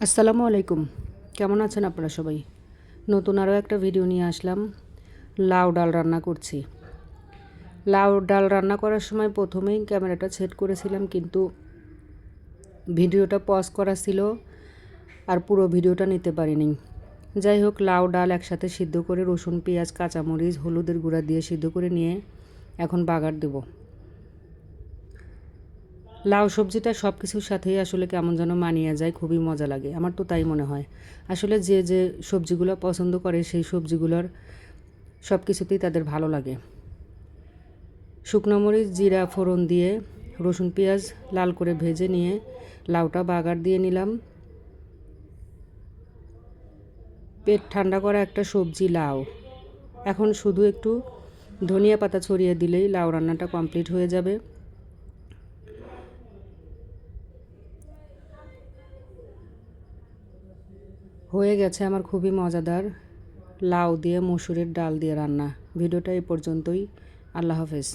আসসালামু আলাইকুম। কেমন আছেন আপনারা সবাই? নতুন আরও একটা ভিডিও নিয়ে আসলাম। লাউ ডাল রান্না করছি। লাউ ডাল রান্না করার সময় প্রথমেই ক্যামেরাটা সেট করেছিলাম, কিন্তু ভিডিওটা পজ করা ছিল আর পুরো ভিডিওটা নিতে পারিনি। যাই হোক, লাউ ডাল একসাথে সিদ্ধ করে রসুন, পেঁয়াজ, কাঁচামরিচ, হলুদের গুঁড়া দিয়ে সিদ্ধ করে নিয়ে এখন বাগার দেব। লাউ সবজিটা সব কিছুর সাথেই আসলে কেমন যেন মানিয়ে যায়, খুবই মজা লাগে। আমার তো তাই মনে হয়। আসলে যে যে সবজিগুলো পছন্দ করে সেই সবজিগুলোর সব কিছুতেই তাদের ভালো লাগে। শুকনো মরিচ, জিরা ফোড়ন দিয়ে রসুন পেঁয়াজ লাল করে ভেজে নিয়ে লাউটা বাগার দিয়ে নিলাম। পেট ঠান্ডা করা একটা সবজি লাউ। এখন শুধু একটু ধনিয়া পাতা ছড়িয়ে দিলেই লাউ রান্নাটা কমপ্লিট হয়ে যাবে। হয়ে গেছে আমার খুবই মজাদার লাউ দিয়ে মসুরের ডাল দিয়ে রান্না। ভিডিওটা এই পর্যন্তই। আল্লাহ হাফেজ।